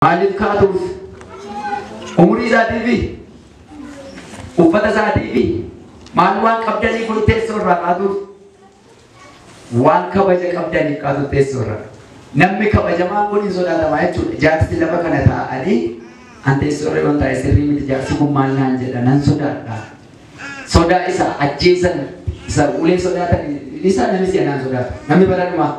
maaliif kaatuuf umurii isaatii fi uffata isaatii fi maal waan qabdanii kun teessoo irraa kaatuuf waan kabaja qabdanii kaatuuf teessoo irraa namni kabajamaan kun hin sodaatamaa jechuudha. Jaarsi lafa kana taa'anii an teessoo irra yoon taa'e sirrii miti jaarsi kun maal naan jedha nan sodaadha. Sodaa isa ajjeesan isa ulee sodaatan isa namni si'anaan sodaata namni baradhumaa.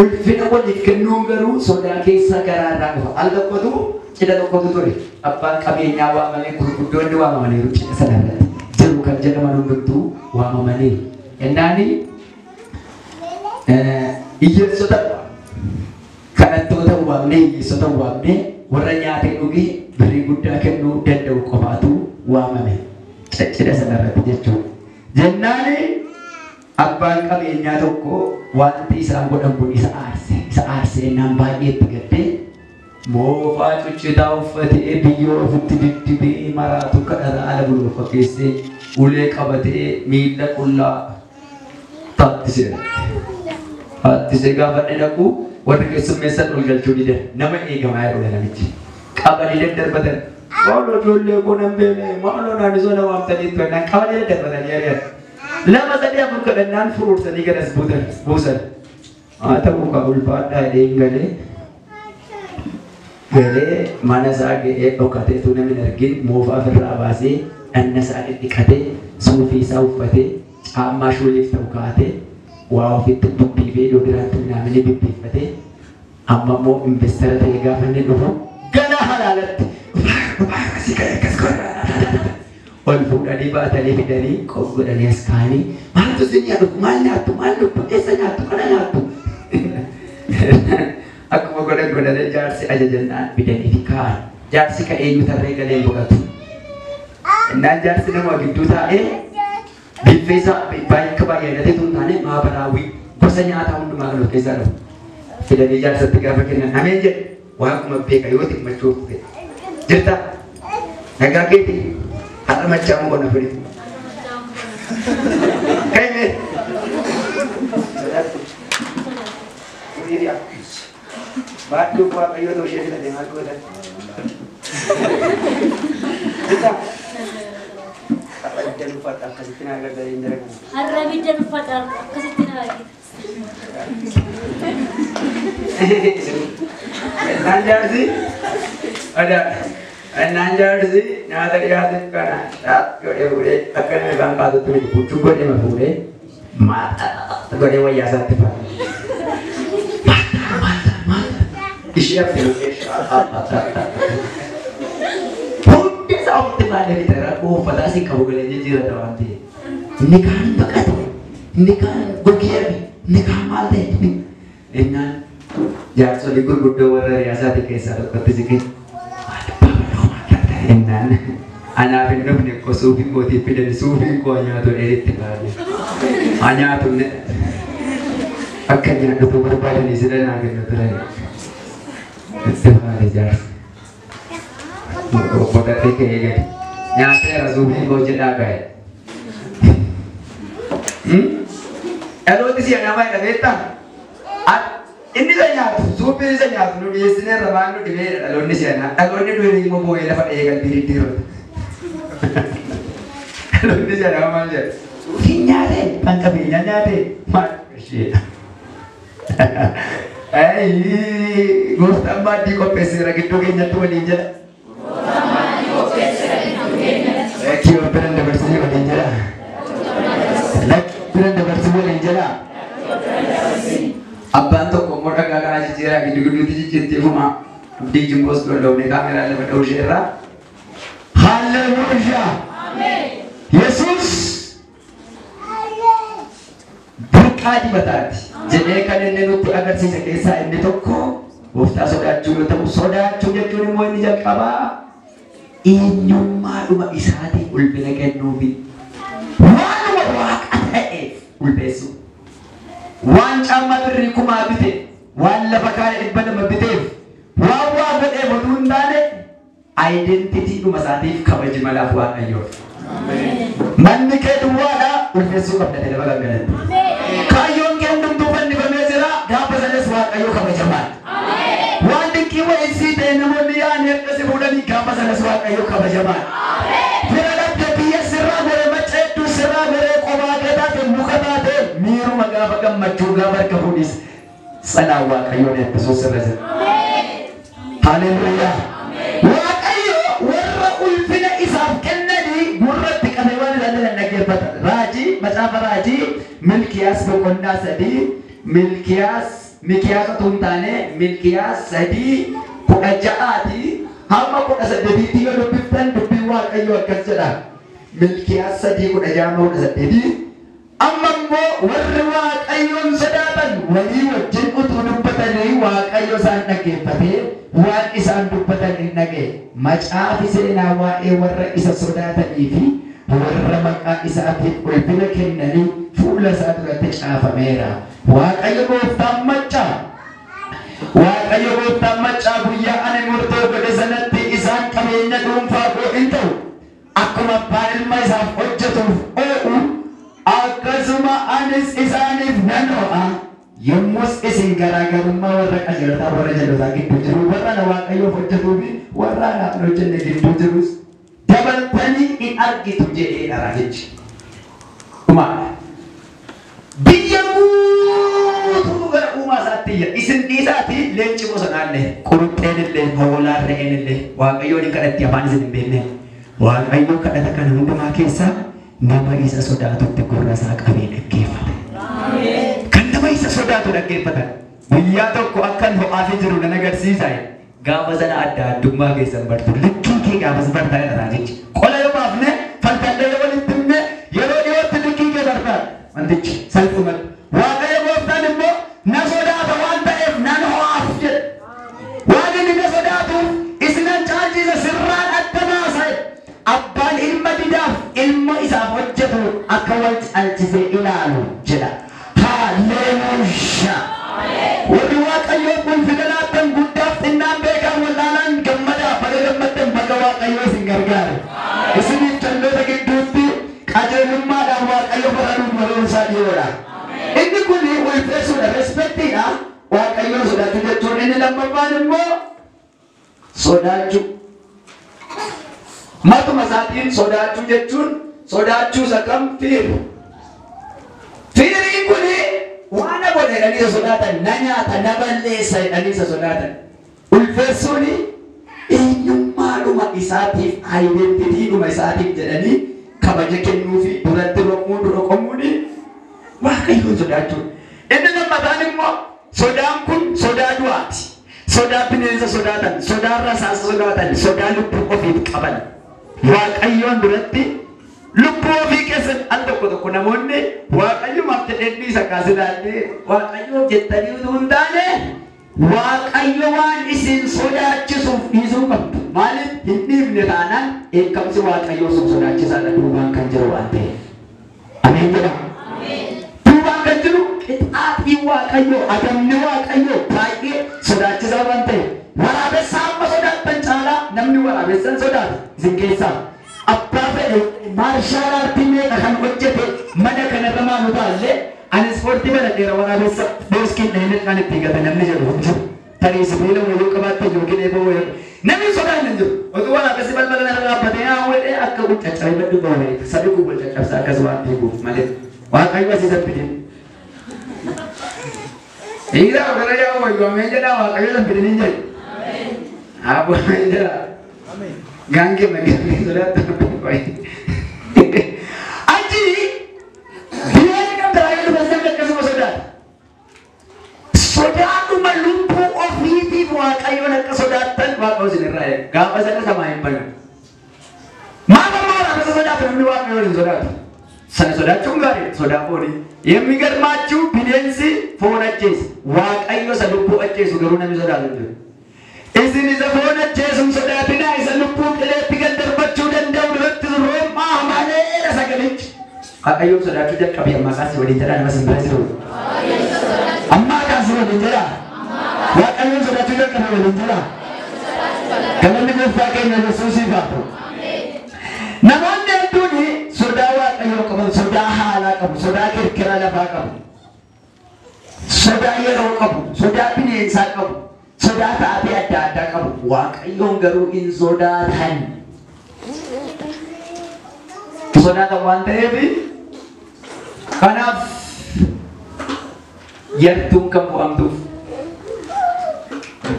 Ulfina waliif kennuun garuu sodaa keessa garaarraa dhufa. Al tokkotu cidha tokkotu ture. Abbaan qabeenyaa waamamee gurguddoonni waamamaniiru cidha sanarratti. Jiru kan jedhaman hundumtuu waamamaniiru. Ennaani hiyyeessota kadhattoota waamnee hiyyeessota waamnee warra nyaatee dhugee birrii guddaa kennuu danda'u qofaatu waamame. Cidha sanarratti jechuudha. Jennaani abbaan qabeenyaa tokko wanti isaan godhan kun isa aarsee naan baay'eetti gaddee moofaa cuccitaa uffatee biyyoo ofitti diddibee maraatu kadhata ala buluuf fakkeessee ulee qabatee miila qullaa taattisee gaafadhe dhaqu warri keessummeessan ol galchuu dide nama eegamaa yeroo namichi qabanii daddarbatan maaloo ijoollee kun hin beekne maaloo naannisoo nama waamtanii turan qabanii daddarbatan yeroo lama sadii afur kadhannaan furuursanii garas buusan haa ta'uu ka ulfaadhaa galee mana isaa ga'ee dhokateetu namni argin moofaa ofirraa baasee dhanna isaa dhiqatee suufii isaa uffatee caammaa shuuliif ta'u kaatee waa ofitti bibbiifee iddoo biraatti minaamini bibbiiffatee amma immoo investara ta'ee gaafa inni dhufu gana halaalatti si ka'e akkas godhaa ol fuudhanii baatanii fidanii qof godhanii as kaanii maaltu si nyaatu maal nyaattu maal lubbu eessa nyaattu kana nyaattu akkuma godhanii jaarsi ajajannaan fidanii fi kaa'an jaarsi ka'eenyu tarree galee boqotu innaan jaarsi nama gidduu taa'ee biffeessa baay'ee baay'inatee tun taane maabaraawwi gosa nyaataa hundumaa kan of keessaa qabu fidanii jaarsatti gaafa kennan nameen jedhe waaquma beeka yoo xiqqmachuu jirta nagaa keetii ada macam mana beri? Kayaknya. Sendiri aku. Batu buat kayu tu dia tidak dengar aku dah. Kita. Apa jangan lupa tak kasih tenaga dari Indra. Harap jangan lupa tak kasih tenaga. Nanjar sih. Ada. Nanjar sih, nyata dia kan, saat gue akan megang kado tu di pucuk gue dia mah mata, gue dia wajah satu pak, isiap tu, putih sama tiba dari terang, pada sih kau boleh jujur atau nanti, nikahan bakat, nikahan gokiar, nikahan malte, dengan jangan solikur gudo warriasa di kisah seperti sikit. Enan, anak ini punya kosufi motifi dari sufi ko hanya tu edit tinggalnya, hanya tu ne, akhirnya tu berbalik di sini lagi tu lagi, itu hari jar, bodoh tiga, nyata sufi ko jadi apa? Kalau tu siapa nama yang datang? Ini saja, supir saja, nu di sini ramai nu di mana, lalu ni siapa? Lalu ni dua ribu boleh dapat egal diri diri. Lalu ni siapa nama dia? Sufinya deh, pangkabinya deh, mat sih. Gua tambah di kopesi lagi tu kena tu ninja. Tambah di kopesi lagi tu kena. Kio beranda bersih ninja. Lagi beranda bersih ninja. Abang tu komor agak aja cerah gitu cinti rumah di jemput dulu ni kamera lepas usia. Haleluya. Amin. Yesus berkah di batati. Jadi kalian nentu agar sisa kisah ini toko. Bufta soda cuma tahu soda cuma mau ini jam apa? Inyum malu mak isati ulpina kenubi. Walu wak ulpesu. Wan cama beri kumabite, wan lapakal ibadah mabite, wawa bade modundane, identity numasatif kabaji malafu ayo. Mandi kedua ada ulpesu kabda tidak bagaimana. Kayon yang dum tuan di pemezira, dapat saja suat ayo kabaji mal. Wan diki وإنسي تنموني يعني يكسبونني كما سنسوا كيو كبجمان فرادة بيا سرا غير مچت سرا غير قباغتا تمختا ميرو مغا بغم مچوغا بركبونيس سناوا كيو نه بسوس رزه هاليلويا واكيو ور الفنا إساف كنني مرت كنوان لنا نجيبت راجي مصاف راجي ملكياس بقنا سدي ملكياس تونتانه ملكياس سدي قجااتي هم قد سددي تيو دبفتن دبوا كيو كسدا ملكياس سدي قجامو سددي أما مو وروا كيون سدابن ولي وجن أتونبتني واكيو سان نجيبته وان إسان دبتني نجي مصاف سينا واي ور إسا سداتني في ور مكا إسا أبيت قلبنا كنني فول سادرة تشاف ميرا واكيو بفتن مچا واكيو بفتن مچا بيا أنا مرتو بدسنتي إسان كمينا دوم فاقو انتو أكما بارل ما إسان حجتو أو أكسما أنس إسانف ننوء يموس إسن غراغرما ورق أجلتا ورجلتا كنتجرو ورانا واقعيو فجتوبي ورانا نوجن كنتجروس دبلتني إن أرقي تجيئي أراجج أما بياموتو غر أما ساتية إسن إساتي لنچ موسنانه قرطين اللي هولار رئين اللي واقعيو نكالت يابان سنين بينه واقعيو كالتا كان هندما كيسا nama isa sodaatu tegurra saa qabee dhaggeeffate. Kan nama isa sodaatu dhaggeeffatan guyyaa tokko akkan ho'aafii jiru nan agarsiisa. Gaafa sana adda addummaa keessan bartu likkii kee gaafas bartaa irraa jechi. Qola yoo baafne falfallee yoo walitti himne yeroo dhiyootti likkii kee bartaa. Wantichi salphumatti. Waaqayyo gooftaan immoo na sodaata waan ta'eef nan ho'aaf jedhe. Waan inni na sodaatuuf isinan caalchisa sirraan adda baasa'e. Abbaan ilma didaaf ilma isaaf hojjetu akka wal caalchisee ilaalu jedha. Haleluuyaa. Warri waaqayyoo kun fidalaatan guddaaf xinnaan beekan wal'aanaan gammadaa baga gammaddan baga waaqayyoo isin gargaare. Isiniif calloota gidduutti qajeelummaadhaan waaqayyo baranuun baruun isaa dhiyoodha. Inni kun ulfeessuudha, respektiidha. Waaqayyoo sodaachuu jechuun inni lammaffaan immoo sodaachuu. Matuma isaatiin sodaachuu jechuun sodaachuu isa kam fiiru. Fiiriin kun waan godhe jedhanii isa sodaatan, na nyaata, na balleessa jedhanii isa sodaatan. Ulfeessuun eenyummaadhuma isaatiif, aayidentitiidhuma isaatiif jedhanii kabaja kennuufi duratti roqmuun dura qomuun waaqayyoon sodaachuudha. Inni lammataan immoo sodaan kun sodaa du'aati. Sodaa bineensa sodaatan, sodaa rasaasa sodaatan, sodaa lubbuu ofiif qaban. Waaqayyoon duratti lubbuu ofii keessatti al tokko namoonni waaqayyoomaaf jedhanii isa kaasilaanii waaqayyoof jettanii utuu hin taane waaqayyo waan isin sodaachisuuf dhiisuu qabdu. Maaliif hin dhiifne taanaan eekamsi waaqayyoo sun sodaachisaadha duubaan kan jiru waan ta'eef. Ameen jedhama. Duubaan kan jiru qixaaxii waaqayyoo, adamni waaqayyoo baay'ee sodaachisaa waan ta'eef. Waraabessa amma sodaatan caalaa namni waraabessan sodaatu isin keessaa abbaa fedhe maarshaal aartii meeqa kan hojjete mana kanarra maanu taallee ani ispoortii baladheera waraabessa dooskiin dhahee kan itti gata namni jedhu hin jiru. Tarii sibiila wayuu qabaatte yookiin eeboo wayuu namni sodaan hin jiru. Osoo waraabessi balbala irra dhaabbatee haa wedhee akka kun caccabee baddu bahu sabi kun wal caccabsaa akkas waan beekuuf malee waaqayyo asii sabbidin. Ila gara yaa wayuu ameen jedhaa waaqayyo sabbidin hin jedhu. Abu Mahendra, gange magari sudah terbuka. Aji, dia ni kan terakhir bahasa mereka semua saudara. Saudara tu melumpuh ofisi buat kayu nak kesaudatan buat kau sendiri raya. Gak pasal sama yang mana. Mana mana kesaudatan demi buat kayu ni saudara. Saya saudara cungari, saudara poni. Yang mikir maju bidensi phone aja. Buat kayu sadupu aja sudah nami saudara tu. Isin isa foona jeesum sodaatinaa isa lubbuu qileetti gad darbachuu danda'u duratti roommaa maleera sagalichi. Waaqayyoon sodaachuu jalqabee ammaa kaasii waliin jedhaa nama simbira jiru. Ammaa kaasii waliin jedhaa. Waaqayyoon sodaachuu jalqabee waliin jedhaa. Galanni gooftaa keenya Yesuusiif haa ta'u. Namoonni hedduun sodaa waaqayyoo qaban, sodaa haalaa qabu, sodaa kirkira lafaa qabu, sodaa yeroo qabu, sodaa bineensaa qabu. Sodaa taatee adda addaa waaqayyoon garuu hin sodaatan. Sodaatan waan ta'eef kanaaf yartuun kan bu'amtuuf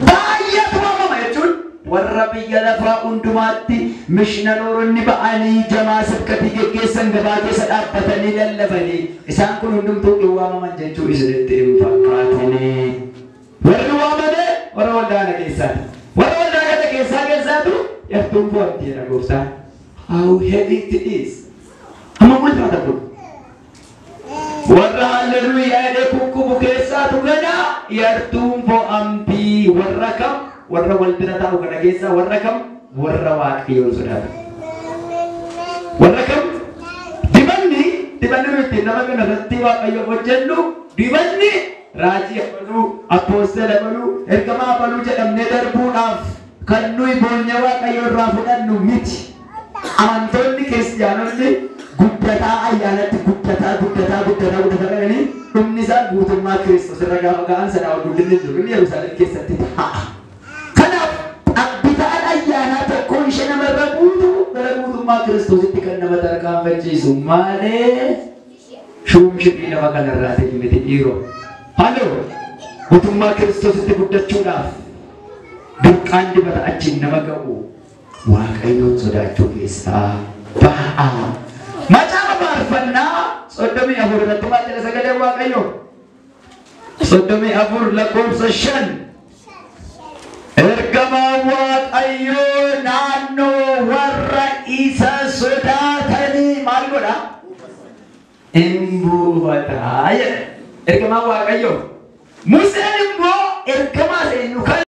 baay'eetu waamama jechuun warra biyya lafaa hundumaatti mishinaaroonni ba'anii jamaa sabkatii geggeessan gabaa keessa dhaabbatanii lallabanii isaan kun hundumtuu hin waamaman jechuu isinitti hin fakkaatanii. Warri waamame warra waldaana keessaati. Warra waldaana keessaatu yartuun bu'amti jedha gooftaan. How heavy it is. Amma mul'ata kun. Warra hallelujaa jedhee kukkubu keessaatu gana yartuun bu'amti warra kam? Warra wal bira taa'u kana keessa warra kam? Warra waaqayyoon sodaatu. Warra kam? Dibanni nuti nama kana irratti waaqayyoon hojjennu dibanni raajii abaluu, apoostola abaluu, ergamaa abaluu jedhamnee darbuudhaaf kan nuyi boonyaa waaqayyoo irraa fudhannu miti. Amantoonni kiristiyaanonni guddataa ayyaanatti guddataa jedhanii dhumni isaa guutummaa Kiristoos irra gaafa ga'an sanaa ol guddinni jiru inni Yerusaalem keessatti ta'a. Kanaaf abbitaan ayyaanaa tokko ishee namarra guutu gara guutummaa Kiristoositti kan nama tarkaanfachiisu malee shuumshii nama kanarraa ta'e miti dhiiroo. Halloo guutummaa Kiristoositti guddachuudhaaf dirqaan dibata achiin nama ga'u waaqayyoon sodaachuu keessaa ba'a. Macaafa faarfannaa 34 irratti maal jedha sagalee waaqayyoo? 34 lakkoofsa 5. Ergamaan waaqayyoo naannoo warra isa sodaatanii maal godha? Hin buufataa jedha. Ergamaan waaqayyoo. Museen immoo ergamaa seenuu